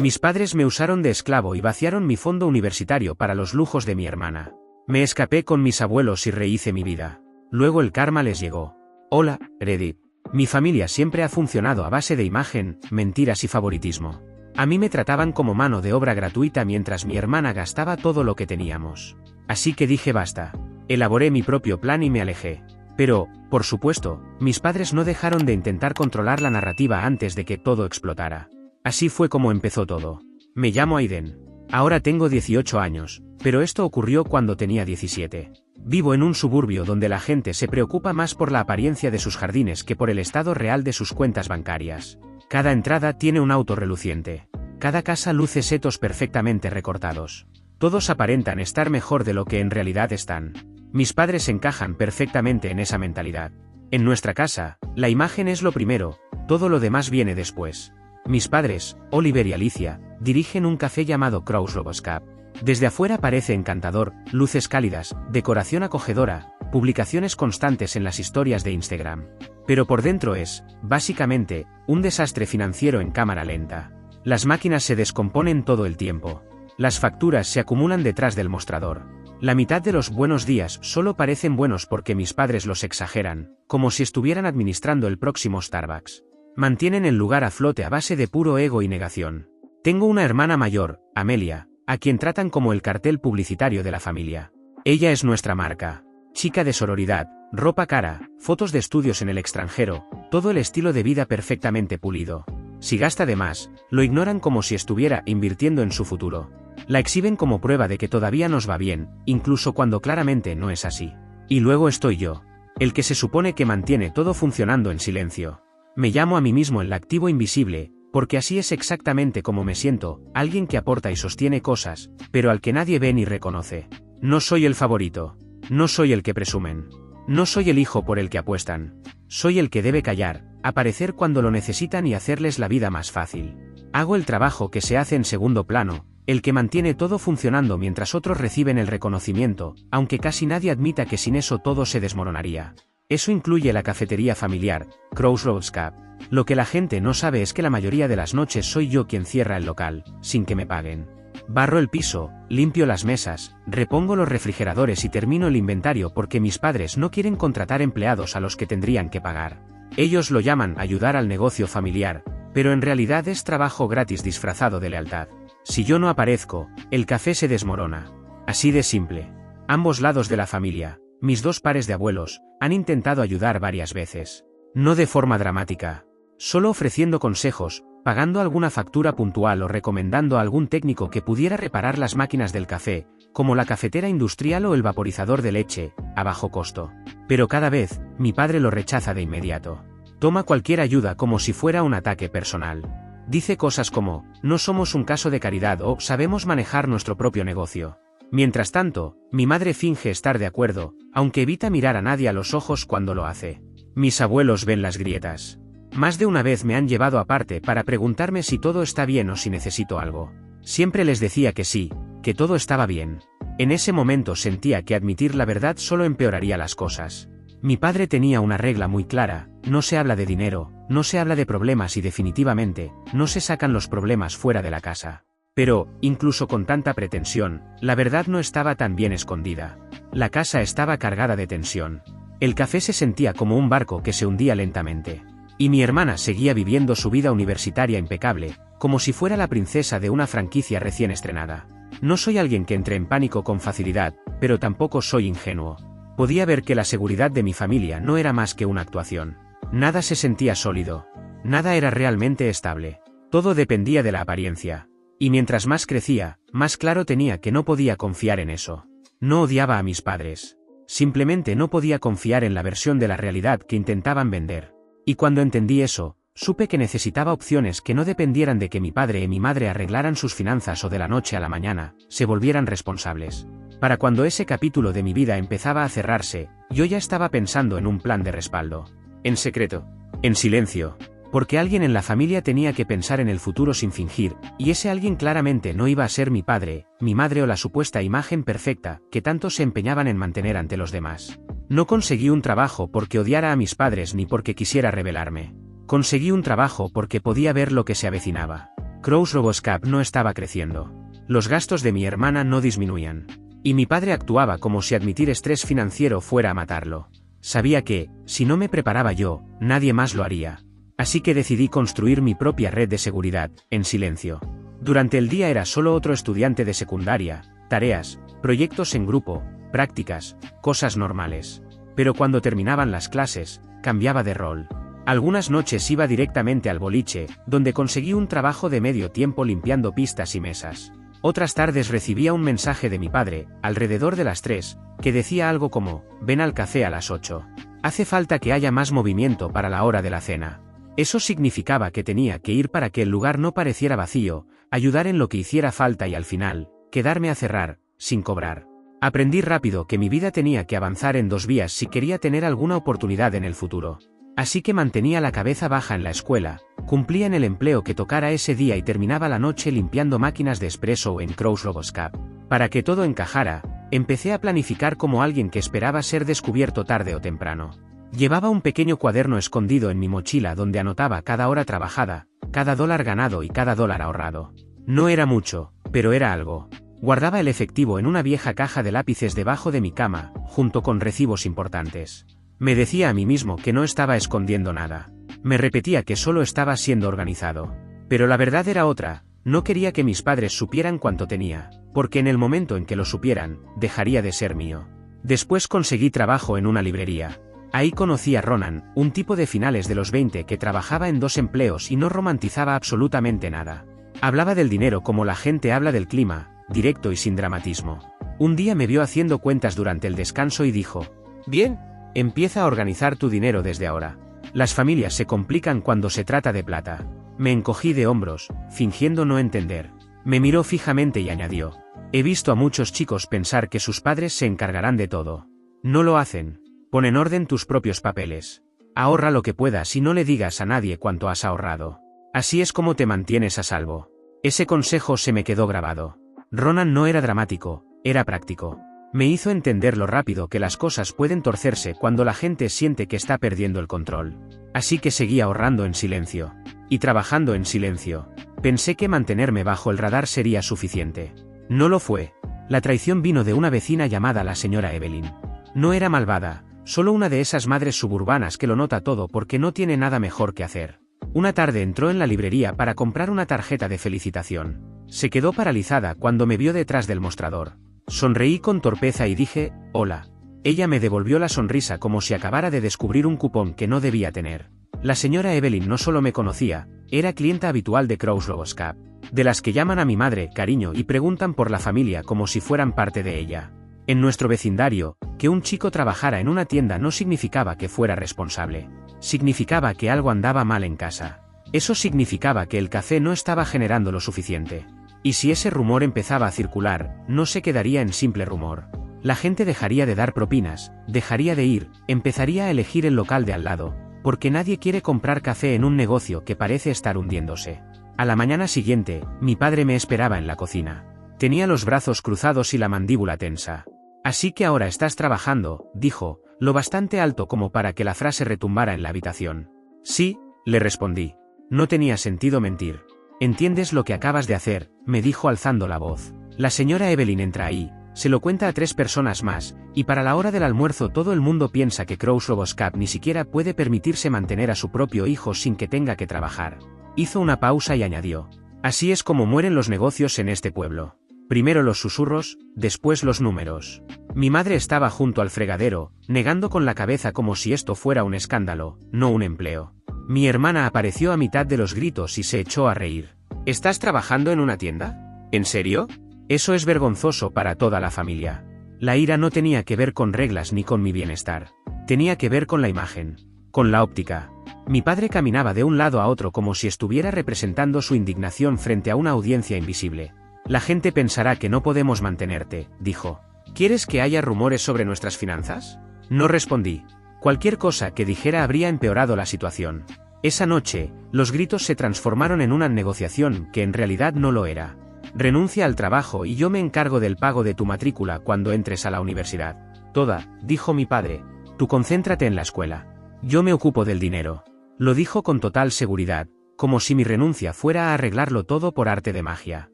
Mis padres me usaron de esclavo y vaciaron mi fondo universitario para los lujos de mi hermana. Me escapé con mis abuelos y rehice mi vida. Luego el karma les llegó. Hola, Reddit. Mi familia siempre ha funcionado a base de imagen, mentiras y favoritismo. A mí me trataban como mano de obra gratuita mientras mi hermana gastaba todo lo que teníamos. Así que dije basta. Elaboré mi propio plan y me alejé. Pero, por supuesto, mis padres no dejaron de intentar controlar la narrativa antes de que todo explotara. Así fue como empezó todo. Me llamo Aiden. Ahora tengo 18 años, pero esto ocurrió cuando tenía 17. Vivo en un suburbio donde la gente se preocupa más por la apariencia de sus jardines que por el estado real de sus cuentas bancarias. Cada entrada tiene un auto reluciente. Cada casa luce setos perfectamente recortados. Todos aparentan estar mejor de lo que en realidad están. Mis padres encajan perfectamente en esa mentalidad. En nuestra casa, la imagen es lo primero, todo lo demás viene después. Mis padres, Oliver y Alicia, dirigen un café llamado Crossroads Cab. Desde afuera parece encantador, luces cálidas, decoración acogedora, publicaciones constantes en las historias de Instagram. Pero por dentro es, básicamente, un desastre financiero en cámara lenta. Las máquinas se descomponen todo el tiempo. Las facturas se acumulan detrás del mostrador. La mitad de los buenos días solo parecen buenos porque mis padres los exageran, como si estuvieran administrando el próximo Starbucks. Mantienen el lugar a flote a base de puro ego y negación. Tengo una hermana mayor, Amelia, a quien tratan como el cartel publicitario de la familia. Ella es nuestra marca. Chica de sororidad, ropa cara, fotos de estudios en el extranjero, todo el estilo de vida perfectamente pulido. Si gasta de más, lo ignoran como si estuviera invirtiendo en su futuro. La exhiben como prueba de que todavía nos va bien, incluso cuando claramente no es así. Y luego estoy yo, el que se supone que mantiene todo funcionando en silencio. Me llamo a mí mismo el activo invisible, porque así es exactamente como me siento, alguien que aporta y sostiene cosas, pero al que nadie ve ni reconoce. No soy el favorito. No soy el que presumen. No soy el hijo por el que apuestan. Soy el que debe callar, aparecer cuando lo necesitan y hacerles la vida más fácil. Hago el trabajo que se hace en segundo plano, el que mantiene todo funcionando mientras otros reciben el reconocimiento, aunque casi nadie admita que sin eso todo se desmoronaría. Eso incluye la cafetería familiar, Crossroads Cab. Lo que la gente no sabe es que la mayoría de las noches soy yo quien cierra el local, sin que me paguen. Barro el piso, limpio las mesas, repongo los refrigeradores y termino el inventario porque mis padres no quieren contratar empleados a los que tendrían que pagar. Ellos lo llaman ayudar al negocio familiar, pero en realidad es trabajo gratis disfrazado de lealtad. Si yo no aparezco, el café se desmorona. Así de simple. Ambos lados de la familia, mis dos pares de abuelos, han intentado ayudar varias veces. No de forma dramática. Solo ofreciendo consejos, pagando alguna factura puntual o recomendando a algún técnico que pudiera reparar las máquinas del café, como la cafetera industrial o el vaporizador de leche, a bajo costo. Pero cada vez, mi padre lo rechaza de inmediato. Toma cualquier ayuda como si fuera un ataque personal. Dice cosas como, no somos un caso de caridad o sabemos manejar nuestro propio negocio. Mientras tanto, mi madre finge estar de acuerdo, aunque evita mirar a nadie a los ojos cuando lo hace. Mis abuelos ven las grietas. Más de una vez me han llevado aparte para preguntarme si todo está bien o si necesito algo. Siempre les decía que sí, que todo estaba bien. En ese momento sentía que admitir la verdad solo empeoraría las cosas. Mi padre tenía una regla muy clara, no se habla de dinero, no se habla de problemas y definitivamente, no se sacan los problemas fuera de la casa. Pero, incluso con tanta pretensión, la verdad no estaba tan bien escondida. La casa estaba cargada de tensión. El café se sentía como un barco que se hundía lentamente. Y mi hermana seguía viviendo su vida universitaria impecable, como si fuera la princesa de una franquicia recién estrenada. No soy alguien que entre en pánico con facilidad, pero tampoco soy ingenuo. Podía ver que la seguridad de mi familia no era más que una actuación. Nada se sentía sólido. Nada era realmente estable. Todo dependía de la apariencia. Y mientras más crecía, más claro tenía que no podía confiar en eso. No odiaba a mis padres. Simplemente no podía confiar en la versión de la realidad que intentaban vender. Y cuando entendí eso, supe que necesitaba opciones que no dependieran de que mi padre y mi madre arreglaran sus finanzas o de la noche a la mañana, se volvieran responsables. Para cuando ese capítulo de mi vida empezaba a cerrarse, yo ya estaba pensando en un plan de respaldo. En secreto. En silencio. Porque alguien en la familia tenía que pensar en el futuro sin fingir, y ese alguien claramente no iba a ser mi padre, mi madre o la supuesta imagen perfecta que tanto se empeñaban en mantener ante los demás. No conseguí un trabajo porque odiara a mis padres ni porque quisiera rebelarme. Conseguí un trabajo porque podía ver lo que se avecinaba. Crow's Roboscap no estaba creciendo. Los gastos de mi hermana no disminuían. Y mi padre actuaba como si admitir estrés financiero fuera a matarlo. Sabía que, si no me preparaba yo, nadie más lo haría. Así que decidí construir mi propia red de seguridad, en silencio. Durante el día era solo otro estudiante de secundaria, tareas, proyectos en grupo, prácticas, cosas normales. Pero cuando terminaban las clases, cambiaba de rol. Algunas noches iba directamente al boliche, donde conseguí un trabajo de medio tiempo limpiando pistas y mesas. Otras tardes recibía un mensaje de mi padre, alrededor de las 3, que decía algo como, ven al café a las 8. Hace falta que haya más movimiento para la hora de la cena. Eso significaba que tenía que ir para que el lugar no pareciera vacío, ayudar en lo que hiciera falta y al final, quedarme a cerrar, sin cobrar. Aprendí rápido que mi vida tenía que avanzar en 2 vías si quería tener alguna oportunidad en el futuro. Así que mantenía la cabeza baja en la escuela, cumplía en el empleo que tocara ese día y terminaba la noche limpiando máquinas de espresso en Crow's Roboscap. Para que todo encajara, empecé a planificar como alguien que esperaba ser descubierto tarde o temprano. Llevaba un pequeño cuaderno escondido en mi mochila donde anotaba cada hora trabajada, cada dólar ganado y cada dólar ahorrado. No era mucho, pero era algo. Guardaba el efectivo en una vieja caja de lápices debajo de mi cama, junto con recibos importantes. Me decía a mí mismo que no estaba escondiendo nada. Me repetía que solo estaba siendo organizado. Pero la verdad era otra, no quería que mis padres supieran cuánto tenía, porque en el momento en que lo supieran, dejaría de ser mío. Después conseguí trabajo en una librería. Ahí conocí a Ronan, un tipo de finales de los 20 que trabajaba en 2 empleos y no romantizaba absolutamente nada. Hablaba del dinero como la gente habla del clima, directo y sin dramatismo. Un día me vio haciendo cuentas durante el descanso y dijo, bien, empieza a organizar tu dinero desde ahora. Las familias se complican cuando se trata de plata. Me encogí de hombros, fingiendo no entender. Me miró fijamente y añadió, he visto a muchos chicos pensar que sus padres se encargarán de todo. No lo hacen. Pon en orden tus propios papeles. Ahorra lo que puedas y no le digas a nadie cuánto has ahorrado. Así es como te mantienes a salvo. Ese consejo se me quedó grabado. Ronan no era dramático, era práctico. Me hizo entender lo rápido que las cosas pueden torcerse cuando la gente siente que está perdiendo el control. Así que seguí ahorrando en silencio. Y trabajando en silencio. Pensé que mantenerme bajo el radar sería suficiente. No lo fue. La traición vino de una vecina llamada la señora Evelyn. No era malvada, solo una de esas madres suburbanas que lo nota todo porque no tiene nada mejor que hacer. Una tarde entró en la librería para comprar una tarjeta de felicitación. Se quedó paralizada cuando me vio detrás del mostrador. Sonreí con torpeza y dije, hola. Ella me devolvió la sonrisa como si acabara de descubrir un cupón que no debía tener. La señora Evelyn no solo me conocía, era clienta habitual de Crow's Roboscap, de las que llaman a mi madre, cariño, y preguntan por la familia como si fueran parte de ella. En nuestro vecindario, que un chico trabajara en una tienda no significaba que fuera responsable. Significaba que algo andaba mal en casa. Eso significaba que el café no estaba generando lo suficiente. Y si ese rumor empezaba a circular, no se quedaría en simple rumor. La gente dejaría de dar propinas, dejaría de ir, empezaría a elegir el local de al lado, porque nadie quiere comprar café en un negocio que parece estar hundiéndose. A la mañana siguiente, mi padre me esperaba en la cocina. Tenía los brazos cruzados y la mandíbula tensa. Así que ahora estás trabajando, dijo, lo bastante alto como para que la frase retumbara en la habitación. Sí, le respondí. No tenía sentido mentir. ¿Entiendes lo que acabas de hacer?, me dijo alzando la voz. La señora Evelyn entra ahí, se lo cuenta a 3 personas más, y para la hora del almuerzo todo el mundo piensa que Crow's Roboscap ni siquiera puede permitirse mantener a su propio hijo sin que tenga que trabajar. Hizo una pausa y añadió. Así es como mueren los negocios en este pueblo. Primero los susurros, después los números. Mi madre estaba junto al fregadero, negando con la cabeza como si esto fuera un escándalo, no un empleo. Mi hermana apareció a mitad de los gritos y se echó a reír. ¿Estás trabajando en una tienda? ¿En serio? Eso es vergonzoso para toda la familia. La ira no tenía que ver con reglas ni con mi bienestar. Tenía que ver con la imagen, con la óptica. Mi padre caminaba de un lado a otro como si estuviera representando su indignación frente a una audiencia invisible. La gente pensará que no podemos mantenerte, dijo. ¿Quieres que haya rumores sobre nuestras finanzas? No respondí. Cualquier cosa que dijera habría empeorado la situación. Esa noche, los gritos se transformaron en una negociación que en realidad no lo era. Renuncia al trabajo y yo me encargo del pago de tu matrícula cuando entres a la universidad. Toda, dijo mi padre. Tú concéntrate en la escuela. Yo me ocupo del dinero. Lo dijo con total seguridad, como si mi renuncia fuera a arreglarlo todo por arte de magia.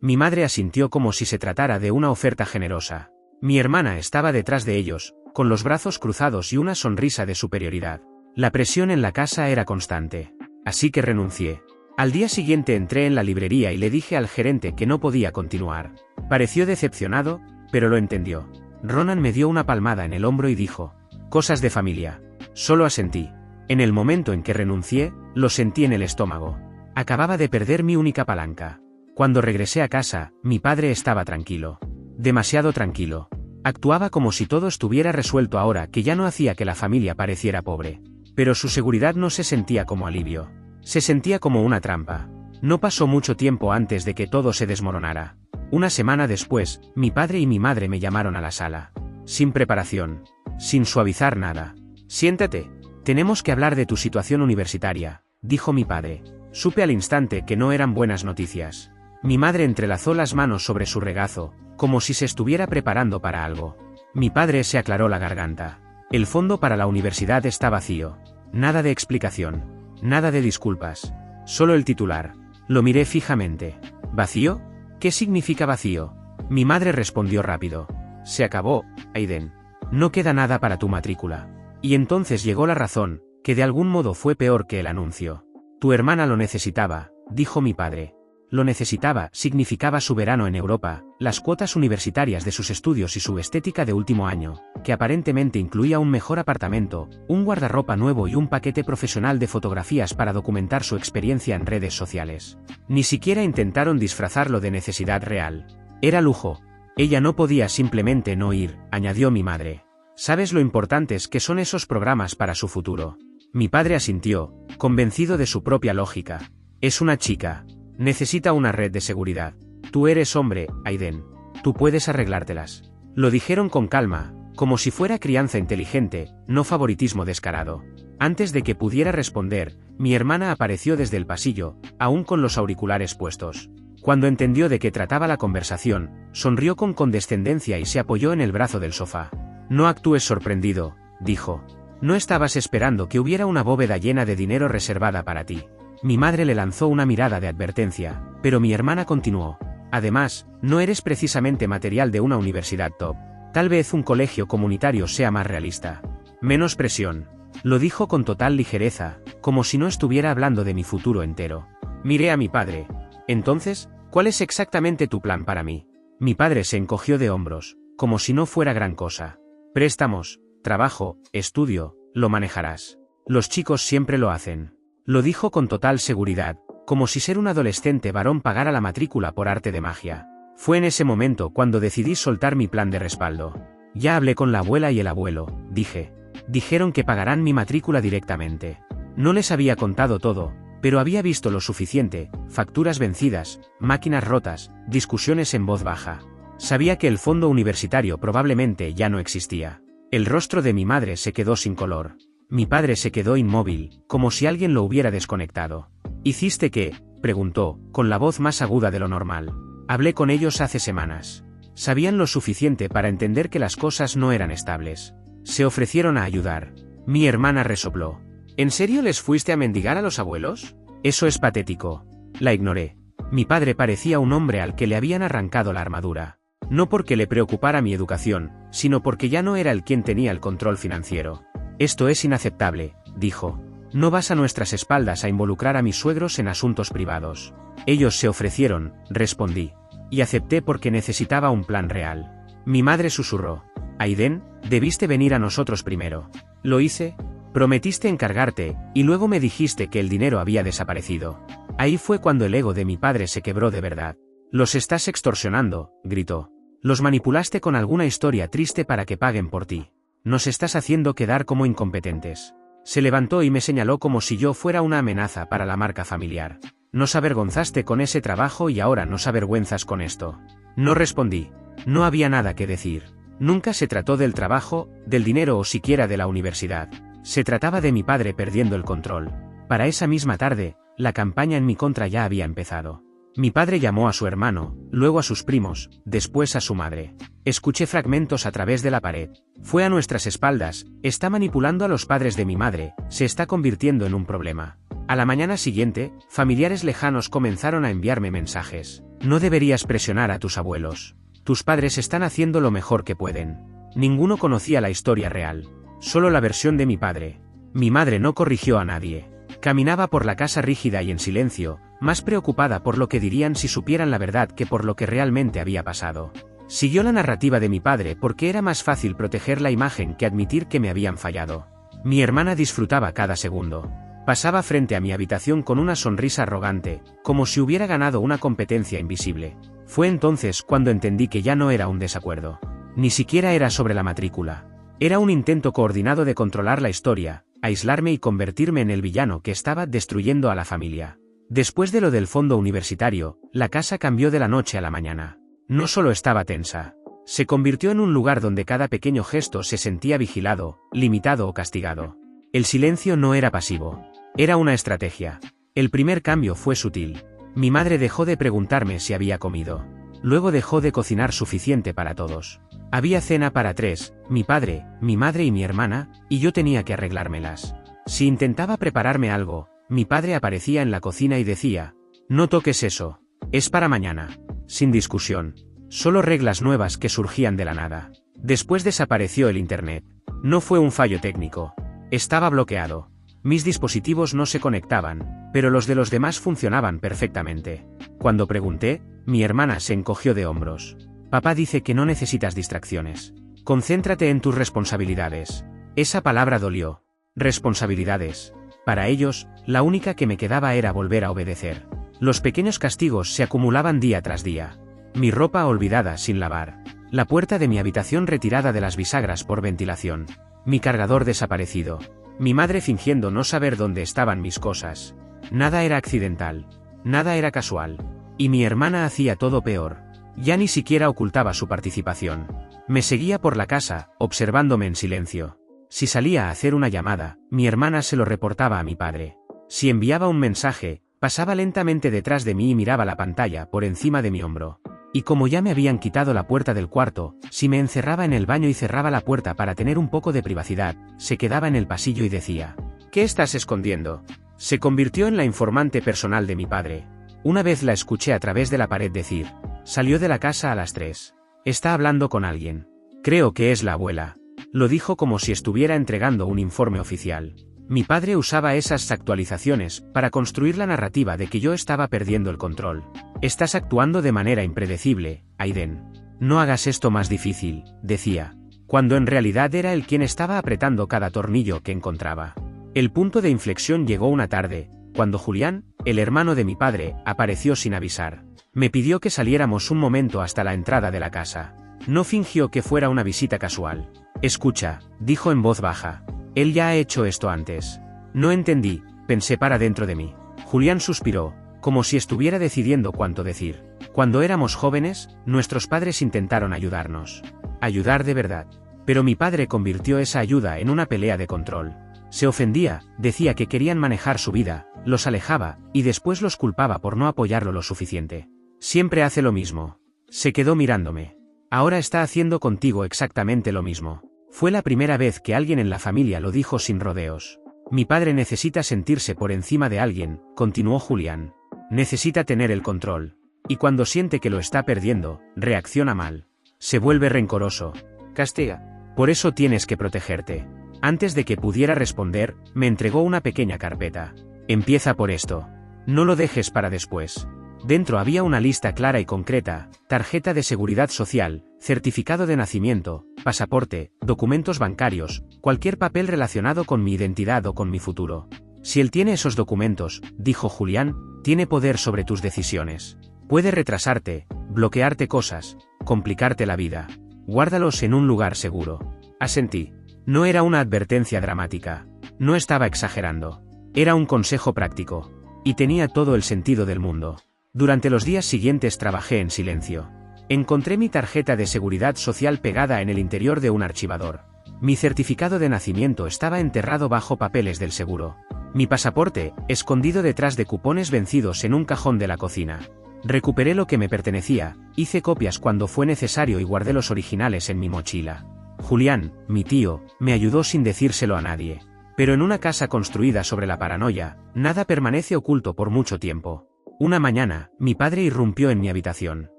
Mi madre asintió como si se tratara de una oferta generosa. Mi hermana estaba detrás de ellos, con los brazos cruzados y una sonrisa de superioridad. La presión en la casa era constante. Así que renuncié. Al día siguiente entré en la librería y le dije al gerente que no podía continuar. Pareció decepcionado, pero lo entendió. Ronan me dio una palmada en el hombro y dijo: «Cosas de familia». Solo asentí. En el momento en que renuncié, lo sentí en el estómago. Acababa de perder mi única palanca. Cuando regresé a casa, mi padre estaba tranquilo. Demasiado tranquilo. Actuaba como si todo estuviera resuelto ahora que ya no hacía que la familia pareciera pobre. Pero su seguridad no se sentía como alivio. Se sentía como una trampa. No pasó mucho tiempo antes de que todo se desmoronara. Una semana después, mi padre y mi madre me llamaron a la sala. Sin preparación. Sin suavizar nada. «Siéntate. Tenemos que hablar de tu situación universitaria», dijo mi padre. Supe al instante que no eran buenas noticias. Mi madre entrelazó las manos sobre su regazo, como si se estuviera preparando para algo. Mi padre se aclaró la garganta. El fondo para la universidad está vacío. Nada de explicación. Nada de disculpas. Solo el titular. Lo miré fijamente. ¿Vacío? ¿Qué significa vacío? Mi madre respondió rápido. Se acabó, Aiden. No queda nada para tu matrícula. Y entonces llegó la razón, que de algún modo fue peor que el anuncio. Tu hermana lo necesitaba, dijo mi padre. Lo necesitaba significaba su verano en Europa, las cuotas universitarias de sus estudios y su estética de último año, que aparentemente incluía un mejor apartamento, un guardarropa nuevo y un paquete profesional de fotografías para documentar su experiencia en redes sociales. Ni siquiera intentaron disfrazarlo de necesidad real. Era lujo. Ella no podía simplemente no ir, añadió mi madre. ¿Sabes lo importantes que son esos programas para su futuro? Mi padre asintió, convencido de su propia lógica. Es una chica. Necesita una red de seguridad. Tú eres hombre, Aiden. Tú puedes arreglártelas. Lo dijeron con calma, como si fuera crianza inteligente, no favoritismo descarado. Antes de que pudiera responder, mi hermana apareció desde el pasillo, aún con los auriculares puestos. Cuando entendió de qué trataba la conversación, sonrió con condescendencia y se apoyó en el brazo del sofá. No actúes sorprendido, dijo. No estabas esperando que hubiera una bóveda llena de dinero reservada para ti. Mi madre le lanzó una mirada de advertencia, pero mi hermana continuó. Además, no eres precisamente material de una universidad top. Tal vez un colegio comunitario sea más realista. Menos presión. Lo dijo con total ligereza, como si no estuviera hablando de mi futuro entero. Miré a mi padre. Entonces, ¿cuál es exactamente tu plan para mí? Mi padre se encogió de hombros, como si no fuera gran cosa. Préstamos, trabajo, estudio, lo manejarás. Los chicos siempre lo hacen. Lo dijo con total seguridad, como si ser un adolescente varón pagara la matrícula por arte de magia. Fue en ese momento cuando decidí soltar mi plan de respaldo. Ya hablé con la abuela y el abuelo, dije. Dijeron que pagarán mi matrícula directamente. No les había contado todo, pero había visto lo suficiente: facturas vencidas, máquinas rotas, discusiones en voz baja. Sabía que el fondo universitario probablemente ya no existía. El rostro de mi madre se quedó sin color. Mi padre se quedó inmóvil, como si alguien lo hubiera desconectado. ¿Hiciste qué?, preguntó, con la voz más aguda de lo normal. Hablé con ellos hace semanas. Sabían lo suficiente para entender que las cosas no eran estables. Se ofrecieron a ayudar. Mi hermana resopló. ¿En serio les fuiste a mendigar a los abuelos? Eso es patético. La ignoré. Mi padre parecía un hombre al que le habían arrancado la armadura. No porque le preocupara mi educación, sino porque ya no era él quien tenía el control financiero. Esto es inaceptable, dijo. No vas a nuestras espaldas a involucrar a mis suegros en asuntos privados. Ellos se ofrecieron, respondí. Y acepté porque necesitaba un plan real. Mi madre susurró. Aiden, debiste venir a nosotros primero. Lo hice. Prometiste encargarte, y luego me dijiste que el dinero había desaparecido. Ahí fue cuando el ego de mi padre se quebró de verdad. Los estás extorsionando, gritó. Los manipulaste con alguna historia triste para que paguen por ti. Nos estás haciendo quedar como incompetentes. Se levantó y me señaló como si yo fuera una amenaza para la marca familiar. Nos avergonzaste con ese trabajo y ahora nos avergüenzas con esto. No respondí. No había nada que decir. Nunca se trató del trabajo, del dinero o siquiera de la universidad. Se trataba de mi padre perdiendo el control. Para esa misma tarde, la campaña en mi contra ya había empezado. Mi padre llamó a su hermano, luego a sus primos, después a su madre. Escuché fragmentos a través de la pared. Fue a nuestras espaldas, está manipulando a los padres de mi madre, se está convirtiendo en un problema. A la mañana siguiente, familiares lejanos comenzaron a enviarme mensajes. No deberías presionar a tus abuelos. Tus padres están haciendo lo mejor que pueden. Ninguno conocía la historia real. Solo la versión de mi padre. Mi madre no corrigió a nadie. Caminaba por la casa rígida y en silencio, más preocupada por lo que dirían si supieran la verdad que por lo que realmente había pasado. Siguió la narrativa de mi padre porque era más fácil proteger la imagen que admitir que me habían fallado. Mi hermana disfrutaba cada segundo. Pasaba frente a mi habitación con una sonrisa arrogante, como si hubiera ganado una competencia invisible. Fue entonces cuando entendí que ya no era un desacuerdo. Ni siquiera era sobre la matrícula. Era un intento coordinado de controlar la historia, aislarme y convertirme en el villano que estaba destruyendo a la familia. Después de lo del fondo universitario, la casa cambió de la noche a la mañana. No solo estaba tensa. Se convirtió en un lugar donde cada pequeño gesto se sentía vigilado, limitado o castigado. El silencio no era pasivo. Era una estrategia. El primer cambio fue sutil. Mi madre dejó de preguntarme si había comido. Luego dejó de cocinar suficiente para todos. Había cena para 3, mi padre, mi madre y mi hermana, y yo tenía que arreglármelas. Si intentaba prepararme algo, mi padre aparecía en la cocina y decía, no toques eso, es para mañana. Sin discusión. Solo reglas nuevas que surgían de la nada. Después desapareció el internet. No fue un fallo técnico. Estaba bloqueado. Mis dispositivos no se conectaban, pero los de los demás funcionaban perfectamente. Cuando pregunté, mi hermana se encogió de hombros. Papá dice que no necesitas distracciones. Concéntrate en tus responsabilidades. Esa palabra dolió. Responsabilidades. Para ellos, la única que me quedaba era volver a obedecer. Los pequeños castigos se acumulaban día tras día. Mi ropa olvidada sin lavar. La puerta de mi habitación retirada de las bisagras por ventilación. Mi cargador desaparecido. Mi madre fingiendo no saber dónde estaban mis cosas. Nada era accidental. Nada era casual. Y mi hermana hacía todo peor. Ya ni siquiera ocultaba su participación. Me seguía por la casa, observándome en silencio. Si salía a hacer una llamada, mi hermana se lo reportaba a mi padre. Si enviaba un mensaje, pasaba lentamente detrás de mí y miraba la pantalla por encima de mi hombro. Y como ya me habían quitado la puerta del cuarto, si me encerraba en el baño y cerraba la puerta para tener un poco de privacidad, se quedaba en el pasillo y decía, ¿qué estás escondiendo? Se convirtió en la informante personal de mi padre. Una vez la escuché a través de la pared decir, salió de la casa a las 3. Está hablando con alguien. Creo que es la abuela. Lo dijo como si estuviera entregando un informe oficial. Mi padre usaba esas actualizaciones para construir la narrativa de que yo estaba perdiendo el control. Estás actuando de manera impredecible, Aiden. No hagas esto más difícil, decía, cuando en realidad era él quien estaba apretando cada tornillo que encontraba. El punto de inflexión llegó una tarde, cuando Julián, el hermano de mi padre, apareció sin avisar. Me pidió que saliéramos un momento hasta la entrada de la casa. No fingió que fuera una visita casual. Escucha, dijo en voz baja. Él ya ha hecho esto antes. No entendí, pensé para dentro de mí. Julián suspiró, como si estuviera decidiendo cuánto decir. Cuando éramos jóvenes, nuestros padres intentaron ayudarnos. Ayudar de verdad. Pero mi padre convirtió esa ayuda en una pelea de control. Se ofendía, decía que querían manejar su vida, los alejaba, y después los culpaba por no apoyarlo lo suficiente. Siempre hace lo mismo. Se quedó mirándome. Ahora está haciendo contigo exactamente lo mismo. Fue la primera vez que alguien en la familia lo dijo sin rodeos. Mi padre necesita sentirse por encima de alguien, continuó Julián. Necesita tener el control. Y cuando siente que lo está perdiendo, reacciona mal. Se vuelve rencoroso. Castiga. Por eso tienes que protegerte. Antes de que pudiera responder, me entregó una pequeña carpeta. Empieza por esto. No lo dejes para después. Dentro había una lista clara y concreta: tarjeta de seguridad social, certificado de nacimiento, pasaporte, documentos bancarios, cualquier papel relacionado con mi identidad o con mi futuro. Si él tiene esos documentos, dijo Julián, tiene poder sobre tus decisiones. Puede retrasarte, bloquearte cosas, complicarte la vida. Guárdalos en un lugar seguro. Asentí. No era una advertencia dramática. No estaba exagerando. Era un consejo práctico. Y tenía todo el sentido del mundo. Durante los días siguientes trabajé en silencio. Encontré mi tarjeta de seguridad social pegada en el interior de un archivador. Mi certificado de nacimiento estaba enterrado bajo papeles del seguro. Mi pasaporte, escondido detrás de cupones vencidos en un cajón de la cocina. Recuperé lo que me pertenecía, hice copias cuando fue necesario y guardé los originales en mi mochila. Julián, mi tío, me ayudó sin decírselo a nadie. Pero en una casa construida sobre la paranoia, nada permanece oculto por mucho tiempo. Una mañana, mi padre irrumpió en mi habitación.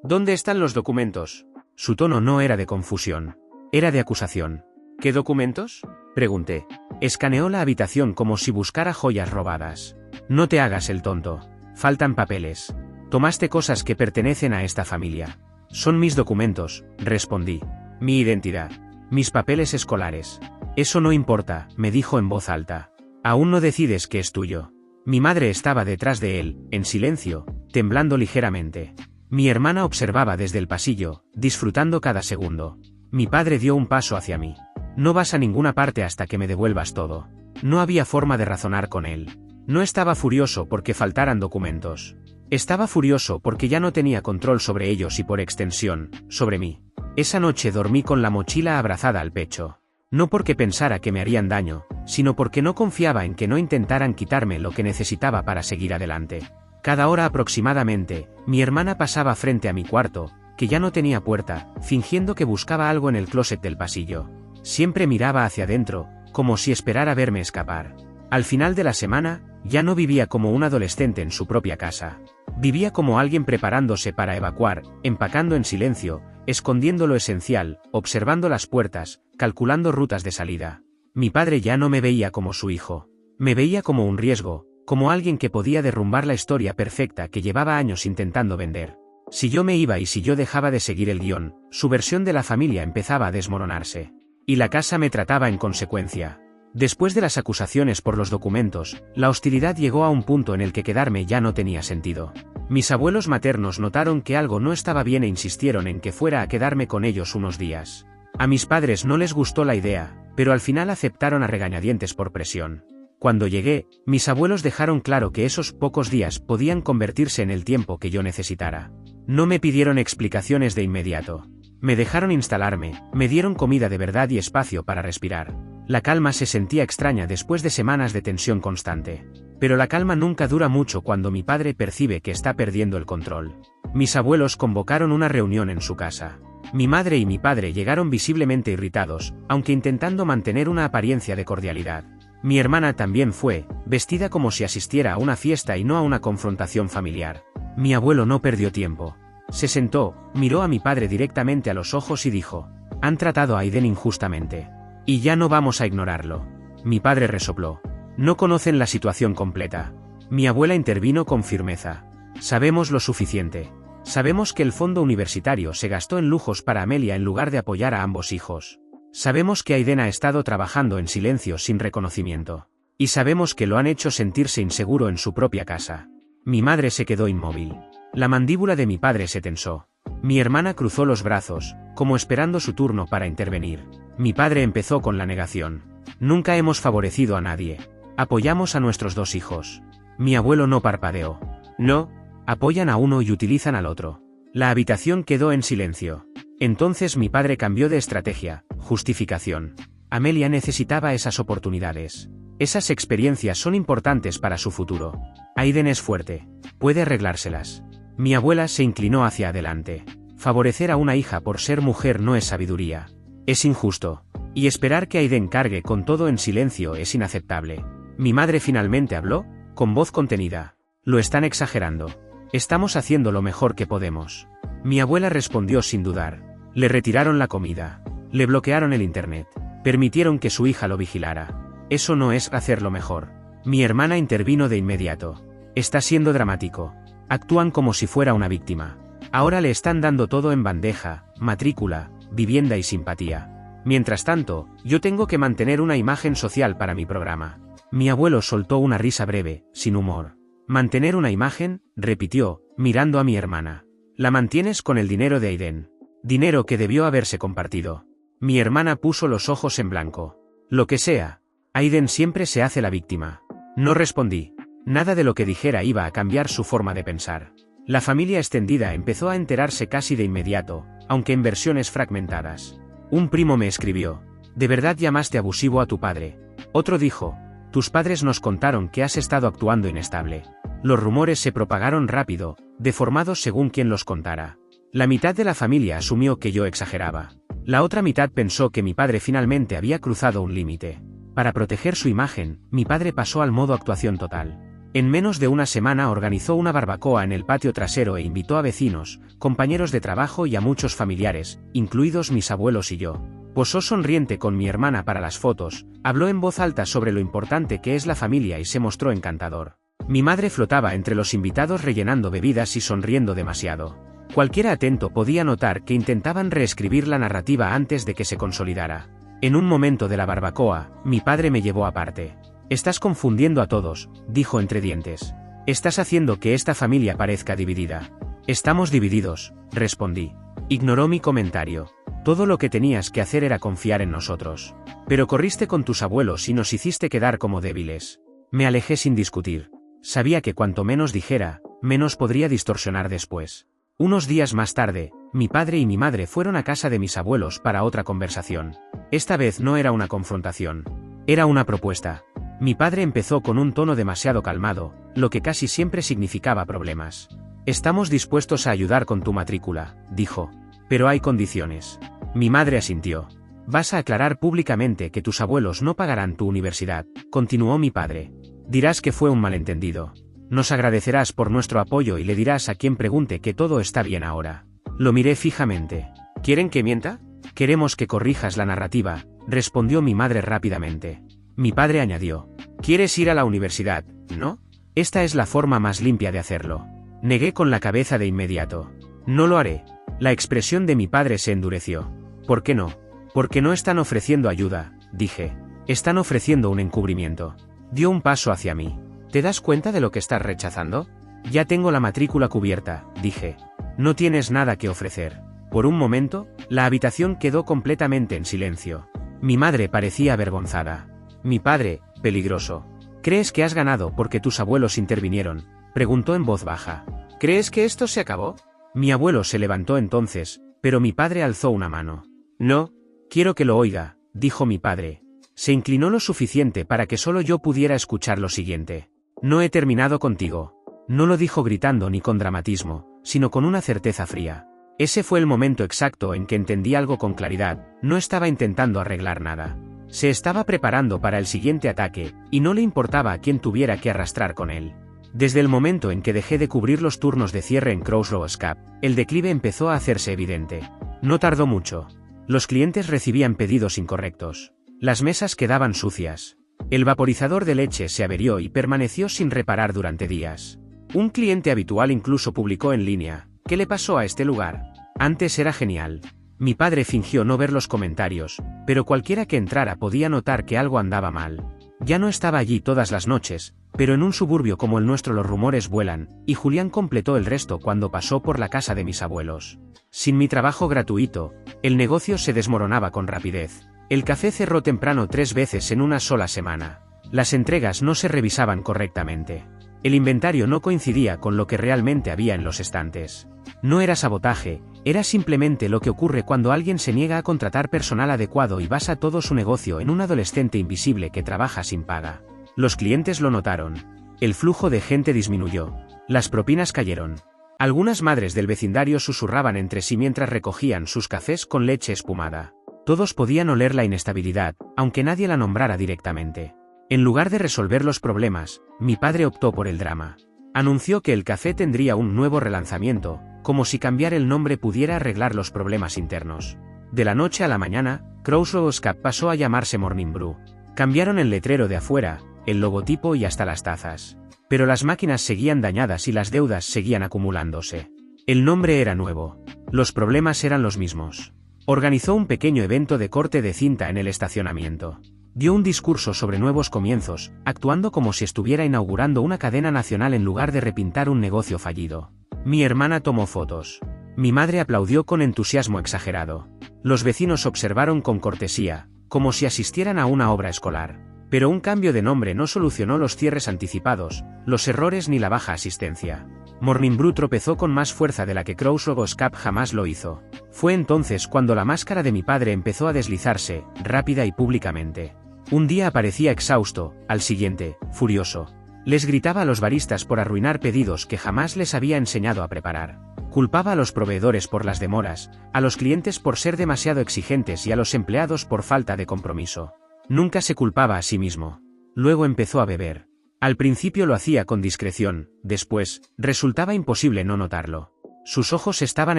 ¿Dónde están los documentos? Su tono no era de confusión. Era de acusación. ¿Qué documentos? Pregunté. Escaneó la habitación como si buscara joyas robadas. No te hagas el tonto. Faltan papeles. Tomaste cosas que pertenecen a esta familia. Son mis documentos, respondí. Mi identidad. Mis papeles escolares. Eso no importa, me dijo en voz alta. Aún no decides qué es tuyo. Mi madre estaba detrás de él, en silencio, temblando ligeramente. Mi hermana observaba desde el pasillo, disfrutando cada segundo. Mi padre dio un paso hacia mí. No vas a ninguna parte hasta que me devuelvas todo. No había forma de razonar con él. No estaba furioso porque faltaran documentos. Estaba furioso porque ya no tenía control sobre ellos y por extensión, sobre mí. Esa noche dormí con la mochila abrazada al pecho. No porque pensara que me harían daño, sino porque no confiaba en que no intentaran quitarme lo que necesitaba para seguir adelante. Cada hora aproximadamente, mi hermana pasaba frente a mi cuarto, que ya no tenía puerta, fingiendo que buscaba algo en el closet del pasillo. Siempre miraba hacia adentro, como si esperara verme escapar. Al final de la semana, ya no vivía como un adolescente en su propia casa. Vivía como alguien preparándose para evacuar, empacando en silencio, escondiendo lo esencial, observando las puertas, calculando rutas de salida. Mi padre ya no me veía como su hijo. Me veía como un riesgo, como alguien que podía derrumbar la historia perfecta que llevaba años intentando vender. Si yo me iba y si yo dejaba de seguir el guión, su versión de la familia empezaba a desmoronarse. Y la casa me trataba en consecuencia. Después de las acusaciones por los documentos, la hostilidad llegó a un punto en el que quedarme ya no tenía sentido. Mis abuelos maternos notaron que algo no estaba bien e insistieron en que fuera a quedarme con ellos unos días. A mis padres no les gustó la idea, pero al final aceptaron a regañadientes por presión. Cuando llegué, mis abuelos dejaron claro que esos pocos días podían convertirse en el tiempo que yo necesitara. No me pidieron explicaciones de inmediato. Me dejaron instalarme, me dieron comida de verdad y espacio para respirar. La calma se sentía extraña después de semanas de tensión constante. Pero la calma nunca dura mucho cuando mi padre percibe que está perdiendo el control. Mis abuelos convocaron una reunión en su casa. Mi madre y mi padre llegaron visiblemente irritados, aunque intentando mantener una apariencia de cordialidad. Mi hermana también fue, vestida como si asistiera a una fiesta y no a una confrontación familiar. Mi abuelo no perdió tiempo. Se sentó, miró a mi padre directamente a los ojos y dijo: «Han tratado a Aiden injustamente. Y ya no vamos a ignorarlo». Mi padre resopló. «No conocen la situación completa». Mi abuela intervino con firmeza. «Sabemos lo suficiente. Sabemos que el fondo universitario se gastó en lujos para Amelia en lugar de apoyar a ambos hijos. Sabemos que Aiden ha estado trabajando en silencio sin reconocimiento. Y sabemos que lo han hecho sentirse inseguro en su propia casa». Mi madre se quedó inmóvil. La mandíbula de mi padre se tensó. Mi hermana cruzó los brazos, como esperando su turno para intervenir. Mi padre empezó con la negación. «Nunca hemos favorecido a nadie. Apoyamos a nuestros dos hijos». Mi abuelo no parpadeó. «No, apoyan a uno y utilizan al otro». La habitación quedó en silencio. Entonces mi padre cambió de estrategia, justificación. Amelia necesitaba esas oportunidades. Esas experiencias son importantes para su futuro. Aiden es fuerte. Puede arreglárselas. Mi abuela se inclinó hacia adelante. Favorecer a una hija por ser mujer no es sabiduría. Es injusto. Y esperar que Aiden cargue con todo en silencio es inaceptable. Mi madre finalmente habló, con voz contenida. «Lo están exagerando. Estamos haciendo lo mejor que podemos». Mi abuela respondió sin dudar. Le retiraron la comida. Le bloquearon el internet. Permitieron que su hija lo vigilara. Eso no es hacerlo mejor. Mi hermana intervino de inmediato. «Está siendo dramático. Actúan como si fuera una víctima. Ahora le están dando todo en bandeja, matrícula, vivienda y simpatía. Mientras tanto, yo tengo que mantener una imagen social para mi programa». Mi abuelo soltó una risa breve, sin humor. «¿Mantener una imagen?», repitió, mirando a mi hermana. «La mantienes con el dinero de Aiden. Dinero que debió haberse compartido». Mi hermana puso los ojos en blanco. «Lo que sea. Aiden siempre se hace la víctima». No respondí. Nada de lo que dijera iba a cambiar su forma de pensar. La familia extendida empezó a enterarse casi de inmediato, aunque en versiones fragmentadas. Un primo me escribió: «¿De verdad llamaste abusivo a tu padre?». Otro dijo: «Tus padres nos contaron que has estado actuando inestable». Los rumores se propagaron rápido, deformados según quien los contara. La mitad de la familia asumió que yo exageraba. La otra mitad pensó que mi padre finalmente había cruzado un límite. Para proteger su imagen, mi padre pasó al modo actuación total. En menos de una semana organizó una barbacoa en el patio trasero e invitó a vecinos, compañeros de trabajo y a muchos familiares, incluidos mis abuelos y yo. Posó sonriente con mi hermana para las fotos, habló en voz alta sobre lo importante que es la familia y se mostró encantador. Mi madre flotaba entre los invitados rellenando bebidas y sonriendo demasiado. Cualquiera atento podía notar que intentaban reescribir la narrativa antes de que se consolidara. En un momento de la barbacoa, mi padre me llevó aparte. «Estás confundiendo a todos», dijo entre dientes. «Estás haciendo que esta familia parezca dividida». «Estamos divididos», respondí. Ignoró mi comentario. «Todo lo que tenías que hacer era confiar en nosotros. Pero corriste con tus abuelos y nos hiciste quedar como débiles». Me alejé sin discutir. Sabía que cuanto menos dijera, menos podría distorsionar después. Unos días más tarde, mi padre y mi madre fueron a casa de mis abuelos para otra conversación. Esta vez no era una confrontación. Era una propuesta. Mi padre empezó con un tono demasiado calmado, lo que casi siempre significaba problemas. «Estamos dispuestos a ayudar con tu matrícula», dijo. «Pero hay condiciones». Mi madre asintió. «Vas a aclarar públicamente que tus abuelos no pagarán tu universidad», continuó mi padre. «Dirás que fue un malentendido. Nos agradecerás por nuestro apoyo y le dirás a quien pregunte que todo está bien ahora». Lo miré fijamente. «¿Quieren que mienta?» «Queremos que corrijas la narrativa», respondió mi madre rápidamente. Mi padre añadió. «¿Quieres ir a la universidad, no? Esta es la forma más limpia de hacerlo». Negué con la cabeza de inmediato. «No lo haré». La expresión de mi padre se endureció. «¿Por qué no?» «Porque no están ofreciendo ayuda», dije. «Están ofreciendo un encubrimiento». Dio un paso hacia mí. «¿Te das cuenta de lo que estás rechazando?» «Ya tengo la matrícula cubierta», dije. «No tienes nada que ofrecer». Por un momento, la habitación quedó completamente en silencio. Mi madre parecía avergonzada. Mi padre, peligroso. «¿Crees que has ganado porque tus abuelos intervinieron?», preguntó en voz baja. «¿Crees que esto se acabó?» Mi abuelo se levantó entonces, pero mi padre alzó una mano. «No, quiero que lo oiga», dijo mi padre. Se inclinó lo suficiente para que solo yo pudiera escuchar lo siguiente. «No he terminado contigo». No lo dijo gritando ni con dramatismo, sino con una certeza fría. Ese fue el momento exacto en que entendí algo con claridad. No estaba intentando arreglar nada. Se estaba preparando para el siguiente ataque, y no le importaba a quién tuviera que arrastrar con él. Desde el momento en que dejé de cubrir los turnos de cierre en Crossroads Cup, el declive empezó a hacerse evidente. No tardó mucho. Los clientes recibían pedidos incorrectos. Las mesas quedaban sucias. El vaporizador de leche se averió y permaneció sin reparar durante días. Un cliente habitual incluso publicó en línea: «¿Qué le pasó a este lugar? Antes era genial». Mi padre fingió no ver los comentarios, pero cualquiera que entrara podía notar que algo andaba mal. Ya no estaba allí todas las noches, pero en un suburbio como el nuestro los rumores vuelan, y Julián completó el resto cuando pasó por la casa de mis abuelos. Sin mi trabajo gratuito, el negocio se desmoronaba con rapidez. El café cerró temprano 3 veces en una sola semana. Las entregas no se revisaban correctamente. El inventario no coincidía con lo que realmente había en los estantes. No era sabotaje, era simplemente lo que ocurre cuando alguien se niega a contratar personal adecuado y basa todo su negocio en un adolescente invisible que trabaja sin paga. Los clientes lo notaron. El flujo de gente disminuyó. Las propinas cayeron. Algunas madres del vecindario susurraban entre sí mientras recogían sus cafés con leche espumada. Todos podían oler la inestabilidad, aunque nadie la nombrara directamente. En lugar de resolver los problemas, mi padre optó por el drama. Anunció que el café tendría un nuevo relanzamiento, como si cambiar el nombre pudiera arreglar los problemas internos. De la noche a la mañana, Crossroads Cup pasó a llamarse Morning Brew. Cambiaron el letrero de afuera, el logotipo y hasta las tazas. Pero las máquinas seguían dañadas y las deudas seguían acumulándose. El nombre era nuevo. Los problemas eran los mismos. Organizó un pequeño evento de corte de cinta en el estacionamiento. Dio un discurso sobre nuevos comienzos, actuando como si estuviera inaugurando una cadena nacional en lugar de repintar un negocio fallido. Mi hermana tomó fotos. Mi madre aplaudió con entusiasmo exagerado. Los vecinos observaron con cortesía, como si asistieran a una obra escolar. Pero un cambio de nombre no solucionó los cierres anticipados, los errores ni la baja asistencia. Morning Brew tropezó con más fuerza de la que Crossroads Cup jamás lo hizo. Fue entonces cuando la máscara de mi padre empezó a deslizarse, rápida y públicamente. Un día aparecía exhausto, al siguiente, furioso. Les gritaba a los baristas por arruinar pedidos que jamás les había enseñado a preparar. Culpaba a los proveedores por las demoras, a los clientes por ser demasiado exigentes y a los empleados por falta de compromiso. Nunca se culpaba a sí mismo. Luego empezó a beber. Al principio lo hacía con discreción, después, resultaba imposible no notarlo. Sus ojos estaban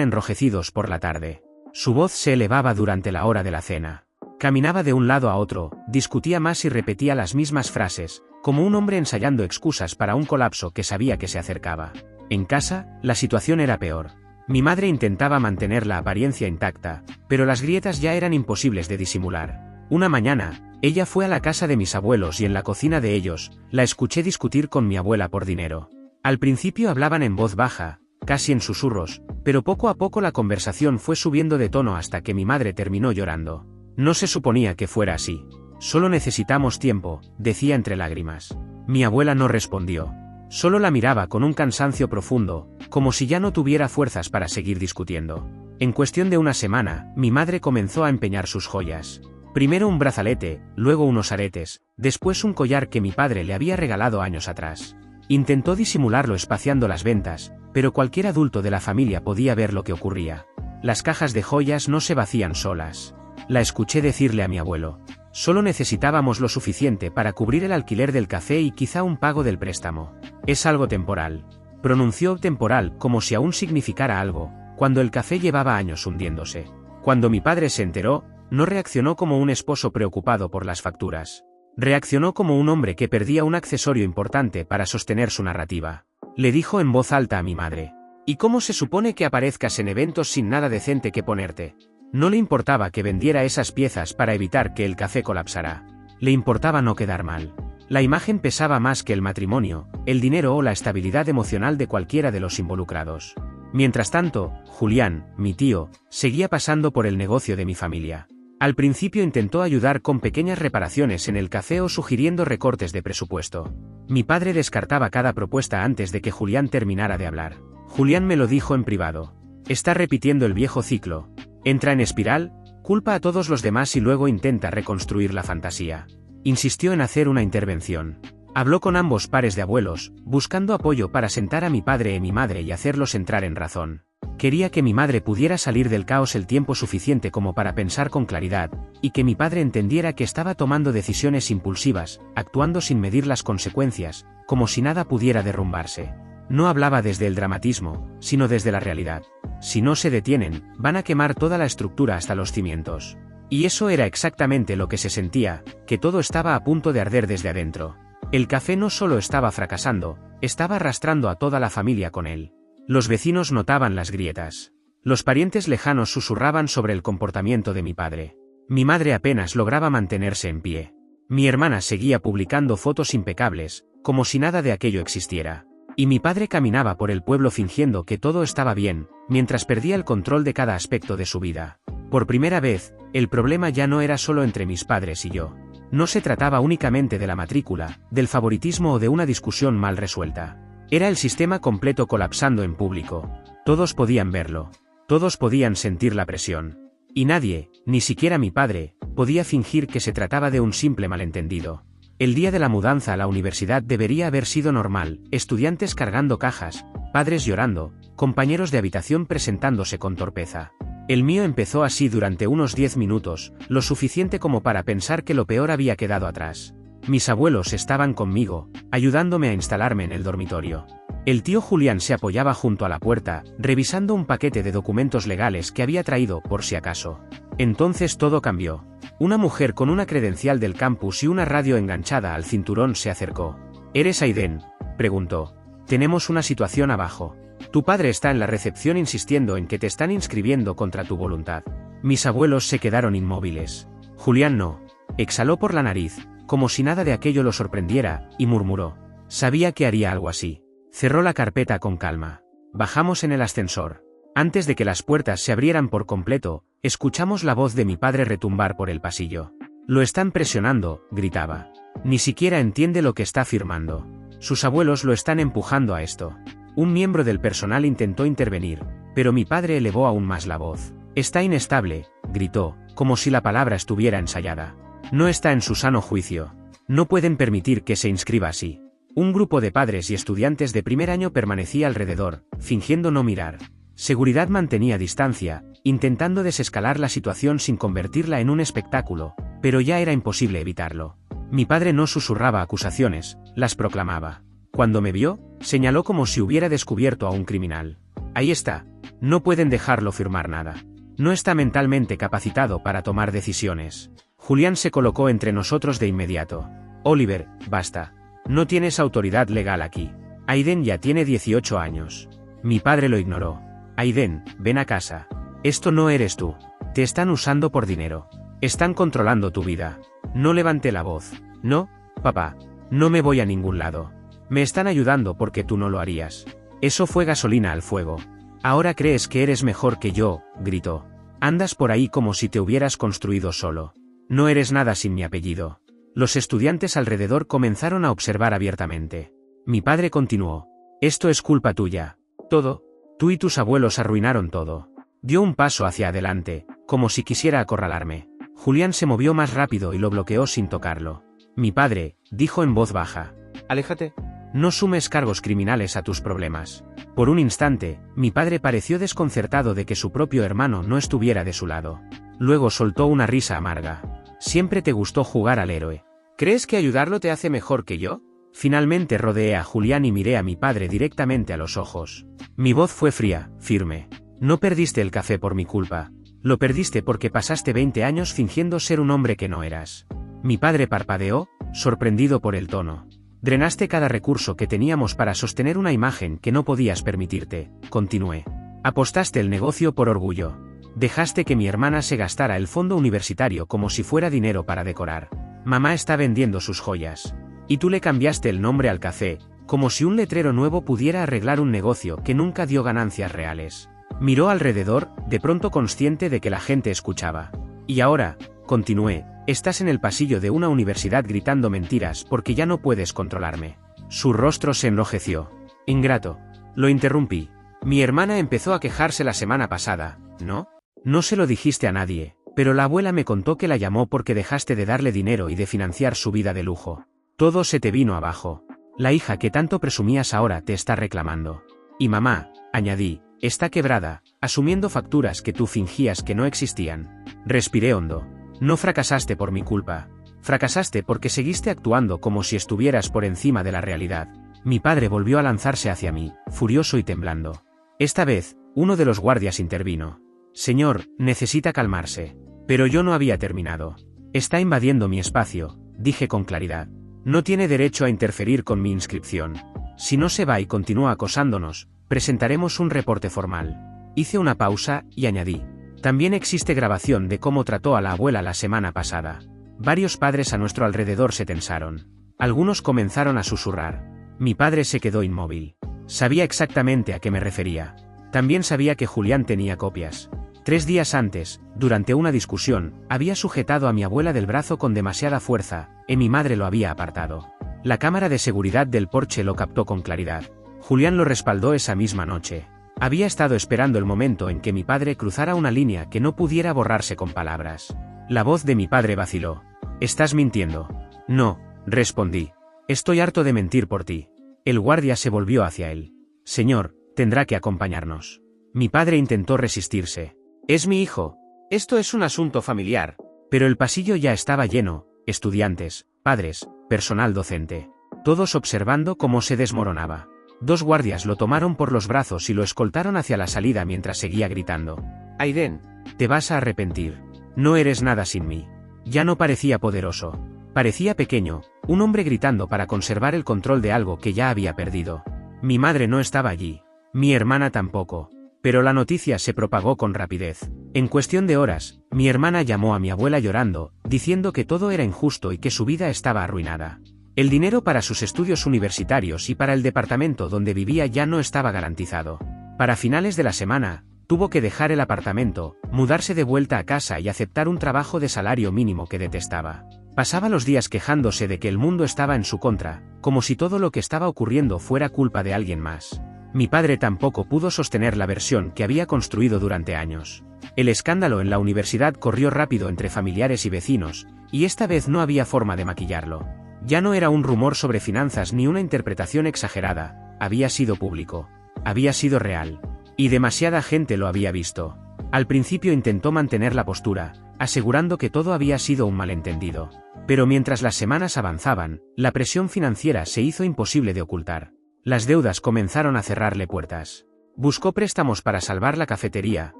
enrojecidos por la tarde. Su voz se elevaba durante la hora de la cena. Caminaba de un lado a otro, discutía más y repetía las mismas frases, como un hombre ensayando excusas para un colapso que sabía que se acercaba. En casa, la situación era peor. Mi madre intentaba mantener la apariencia intacta, pero las grietas ya eran imposibles de disimular. Una mañana, ella fue a la casa de mis abuelos y en la cocina de ellos, la escuché discutir con mi abuela por dinero. Al principio hablaban en voz baja, casi en susurros, pero poco a poco la conversación fue subiendo de tono hasta que mi madre terminó llorando. No se suponía que fuera así. Solo necesitamos tiempo, decía entre lágrimas. Mi abuela no respondió. Solo la miraba con un cansancio profundo, como si ya no tuviera fuerzas para seguir discutiendo. En cuestión de una semana, mi madre comenzó a empeñar sus joyas. Primero un brazalete, luego unos aretes, después un collar que mi padre le había regalado años atrás. Intentó disimularlo espaciando las ventas, pero cualquier adulto de la familia podía ver lo que ocurría. Las cajas de joyas no se vacían solas. La escuché decirle a mi abuelo. Solo necesitábamos lo suficiente para cubrir el alquiler del café y quizá un pago del préstamo. Es algo temporal. Pronunció temporal como si aún significara algo, cuando el café llevaba años hundiéndose. Cuando mi padre se enteró, no reaccionó como un esposo preocupado por las facturas. Reaccionó como un hombre que perdía un accesorio importante para sostener su narrativa. Le dijo en voz alta a mi madre. ¿Y cómo se supone que aparezcas en eventos sin nada decente que ponerte? No le importaba que vendiera esas piezas para evitar que el café colapsara. Le importaba no quedar mal. La imagen pesaba más que el matrimonio, el dinero o la estabilidad emocional de cualquiera de los involucrados. Mientras tanto, Julián, mi tío, seguía pasando por el negocio de mi familia. Al principio intentó ayudar con pequeñas reparaciones en el café o sugiriendo recortes de presupuesto. Mi padre descartaba cada propuesta antes de que Julián terminara de hablar. Julián me lo dijo en privado. Está repitiendo el viejo ciclo. Entra en espiral, culpa a todos los demás y luego intenta reconstruir la fantasía. Insistió en hacer una intervención. Habló con ambos pares de abuelos, buscando apoyo para sentar a mi padre y mi madre y hacerlos entrar en razón. Quería que mi madre pudiera salir del caos el tiempo suficiente como para pensar con claridad, y que mi padre entendiera que estaba tomando decisiones impulsivas, actuando sin medir las consecuencias, como si nada pudiera derrumbarse. No hablaba desde el dramatismo, sino desde la realidad. Si no se detienen, van a quemar toda la estructura hasta los cimientos. Y eso era exactamente lo que se sentía, que todo estaba a punto de arder desde adentro. El café no solo estaba fracasando, estaba arrastrando a toda la familia con él. Los vecinos notaban las grietas. Los parientes lejanos susurraban sobre el comportamiento de mi padre. Mi madre apenas lograba mantenerse en pie. Mi hermana seguía publicando fotos impecables, como si nada de aquello existiera. Y mi padre caminaba por el pueblo fingiendo que todo estaba bien, mientras perdía el control de cada aspecto de su vida. Por primera vez, el problema ya no era solo entre mis padres y yo. No se trataba únicamente de la matrícula, del favoritismo o de una discusión mal resuelta. Era el sistema completo colapsando en público. Todos podían verlo. Todos podían sentir la presión. Y nadie, ni siquiera mi padre, podía fingir que se trataba de un simple malentendido. El día de la mudanza a la universidad debería haber sido normal, estudiantes cargando cajas, padres llorando, compañeros de habitación presentándose con torpeza. El mío empezó así durante unos 10 minutos, lo suficiente como para pensar que lo peor había quedado atrás. Mis abuelos estaban conmigo, ayudándome a instalarme en el dormitorio. El tío Julián se apoyaba junto a la puerta, revisando un paquete de documentos legales que había traído por si acaso. Entonces todo cambió. Una mujer con una credencial del campus y una radio enganchada al cinturón se acercó. ¿Eres Aiden?, preguntó. Tenemos una situación abajo. Tu padre está en la recepción insistiendo en que te están inscribiendo contra tu voluntad. Mis abuelos se quedaron inmóviles. Julián no. Exhaló por la nariz, como si nada de aquello lo sorprendiera, y murmuró. Sabía que haría algo así. Cerró la carpeta con calma. Bajamos en el ascensor. Antes de que las puertas se abrieran por completo, escuchamos la voz de mi padre retumbar por el pasillo. Lo están presionando, gritaba. Ni siquiera entiende lo que está firmando. Sus abuelos lo están empujando a esto. Un miembro del personal intentó intervenir, pero mi padre elevó aún más la voz. Está inestable, gritó, como si la palabra estuviera ensayada. No está en su sano juicio. No pueden permitir que se inscriba así. Un grupo de padres y estudiantes de primer año permanecía alrededor, fingiendo no mirar. Seguridad mantenía distancia, intentando desescalar la situación sin convertirla en un espectáculo, pero ya era imposible evitarlo. Mi padre no susurraba acusaciones, las proclamaba. Cuando me vio, señaló como si hubiera descubierto a un criminal. Ahí está. No pueden dejarlo firmar nada. No está mentalmente capacitado para tomar decisiones. Julián se colocó entre nosotros de inmediato. Oliver, basta. No tienes autoridad legal aquí. Aiden ya tiene 18 años. Mi padre lo ignoró. Aiden, ven a casa. Esto no eres tú. Te están usando por dinero. Están controlando tu vida. No levanté la voz. No, papá. No me voy a ningún lado. Me están ayudando porque tú no lo harías. Eso fue gasolina al fuego. Ahora crees que eres mejor que yo, gritó. Andas por ahí como si te hubieras construido solo. No eres nada sin mi apellido. Los estudiantes alrededor comenzaron a observar abiertamente. Mi padre continuó. Esto es culpa tuya. Todo. Tú y tus abuelos arruinaron todo. Dio un paso hacia adelante, como si quisiera acorralarme. Julián se movió más rápido y lo bloqueó sin tocarlo. Mi padre, dijo en voz baja. Aléjate. No sumes cargos criminales a tus problemas. Por un instante, mi padre pareció desconcertado de que su propio hermano no estuviera de su lado. Luego soltó una risa amarga. Siempre te gustó jugar al héroe. ¿Crees que ayudarlo te hace mejor que yo? Finalmente rodeé a Julián y miré a mi padre directamente a los ojos. Mi voz fue fría, firme. No perdiste el café por mi culpa. Lo perdiste porque pasaste 20 años fingiendo ser un hombre que no eras. Mi padre parpadeó, sorprendido por el tono. Drenaste cada recurso que teníamos para sostener una imagen que no podías permitirte, continué. Apostaste el negocio por orgullo. Dejaste que mi hermana se gastara el fondo universitario como si fuera dinero para decorar. Mamá está vendiendo sus joyas. Y tú le cambiaste el nombre al café, como si un letrero nuevo pudiera arreglar un negocio que nunca dio ganancias reales. Miró alrededor, de pronto consciente de que la gente escuchaba. Y ahora, continué, estás en el pasillo de una universidad gritando mentiras porque ya no puedes controlarme. Su rostro se enrojeció. Ingrato. Lo interrumpí. Mi hermana empezó a quejarse la semana pasada, ¿no? No se lo dijiste a nadie, pero la abuela me contó que la llamó porque dejaste de darle dinero y de financiar su vida de lujo. Todo se te vino abajo. La hija que tanto presumías ahora te está reclamando. Y mamá, añadí, está quebrada, asumiendo facturas que tú fingías que no existían. Respiré hondo. No fracasaste por mi culpa. Fracasaste porque seguiste actuando como si estuvieras por encima de la realidad. Mi padre volvió a lanzarse hacia mí, furioso y temblando. Esta vez, uno de los guardias intervino. Señor, necesita calmarse. Pero yo no había terminado. Está invadiendo mi espacio, dije con claridad. No tiene derecho a interferir con mi inscripción. Si no se va y continúa acosándonos, presentaremos un reporte formal. Hice una pausa y añadí. También existe grabación de cómo trató a la abuela la semana pasada. Varios padres a nuestro alrededor se tensaron. Algunos comenzaron a susurrar. Mi padre se quedó inmóvil. Sabía exactamente a qué me refería. También sabía que Julián tenía copias. 3 días antes, durante una discusión, había sujetado a mi abuela del brazo con demasiada fuerza, y mi madre lo había apartado. La cámara de seguridad del porche lo captó con claridad. Julián lo respaldó esa misma noche. Había estado esperando el momento en que mi padre cruzara una línea que no pudiera borrarse con palabras. La voz de mi padre vaciló. «Estás mintiendo». «No», respondí. «Estoy harto de mentir por ti». El guardia se volvió hacia él. «Señor, tendrá que acompañarnos». Mi padre intentó resistirse. «Es mi hijo. Esto es un asunto familiar». Pero el pasillo ya estaba lleno, estudiantes, padres, personal docente. Todos observando cómo se desmoronaba. 2 guardias lo tomaron por los brazos y lo escoltaron hacia la salida mientras seguía gritando. «Aiden, te vas a arrepentir. No eres nada sin mí». Ya no parecía poderoso. Parecía pequeño, un hombre gritando para conservar el control de algo que ya había perdido. Mi madre no estaba allí. Mi hermana tampoco. Pero la noticia se propagó con rapidez. En cuestión de horas, mi hermana llamó a mi abuela llorando, diciendo que todo era injusto y que su vida estaba arruinada. El dinero para sus estudios universitarios y para el departamento donde vivía ya no estaba garantizado. Para finales de la semana, tuvo que dejar el apartamento, mudarse de vuelta a casa y aceptar un trabajo de salario mínimo que detestaba. Pasaba los días quejándose de que el mundo estaba en su contra, como si todo lo que estaba ocurriendo fuera culpa de alguien más. Mi padre tampoco pudo sostener la versión que había construido durante años. El escándalo en la universidad corrió rápido entre familiares y vecinos, y esta vez no había forma de maquillarlo. Ya no era un rumor sobre finanzas ni una interpretación exagerada, había sido público. Había sido real. Y demasiada gente lo había visto. Al principio intentó mantener la postura, asegurando que todo había sido un malentendido. Pero mientras las semanas avanzaban, la presión financiera se hizo imposible de ocultar. Las deudas comenzaron a cerrarle puertas. Buscó préstamos para salvar la cafetería,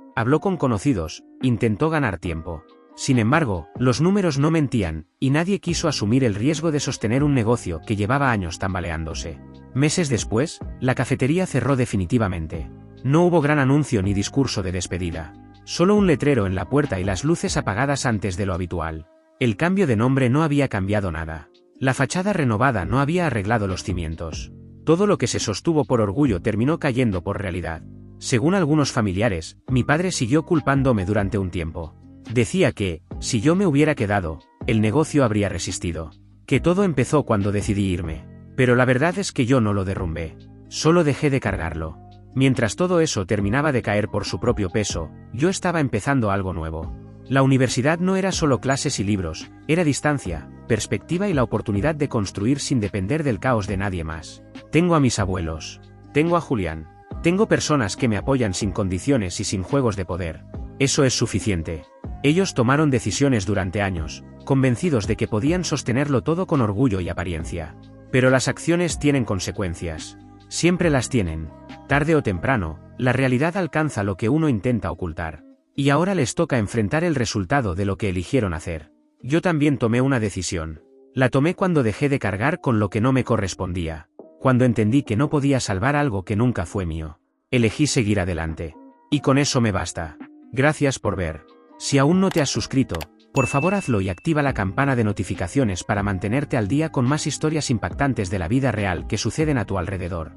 habló con conocidos, intentó ganar tiempo. Sin embargo, los números no mentían, y nadie quiso asumir el riesgo de sostener un negocio que llevaba años tambaleándose. Meses después, la cafetería cerró definitivamente. No hubo gran anuncio ni discurso de despedida. Solo un letrero en la puerta y las luces apagadas antes de lo habitual. El cambio de nombre no había cambiado nada. La fachada renovada no había arreglado los cimientos. Todo lo que se sostuvo por orgullo terminó cayendo por realidad. Según algunos familiares, mi padre siguió culpándome durante un tiempo. Decía que, si yo me hubiera quedado, el negocio habría resistido. Que todo empezó cuando decidí irme. Pero la verdad es que yo no lo derrumbé. Solo dejé de cargarlo. Mientras todo eso terminaba de caer por su propio peso, yo estaba empezando algo nuevo. La universidad no era solo clases y libros, era distancia, perspectiva y la oportunidad de construir sin depender del caos de nadie más. Tengo a mis abuelos. Tengo a Julián. Tengo personas que me apoyan sin condiciones y sin juegos de poder. Eso es suficiente. Ellos tomaron decisiones durante años, convencidos de que podían sostenerlo todo con orgullo y apariencia. Pero las acciones tienen consecuencias. Siempre las tienen. Tarde o temprano, la realidad alcanza lo que uno intenta ocultar. Y ahora les toca enfrentar el resultado de lo que eligieron hacer. Yo también tomé una decisión. La tomé cuando dejé de cargar con lo que no me correspondía. Cuando entendí que no podía salvar algo que nunca fue mío. Elegí seguir adelante. Y con eso me basta. Gracias por ver. Si aún no te has suscrito, por favor hazlo y activa la campana de notificaciones para mantenerte al día con más historias impactantes de la vida real que suceden a tu alrededor.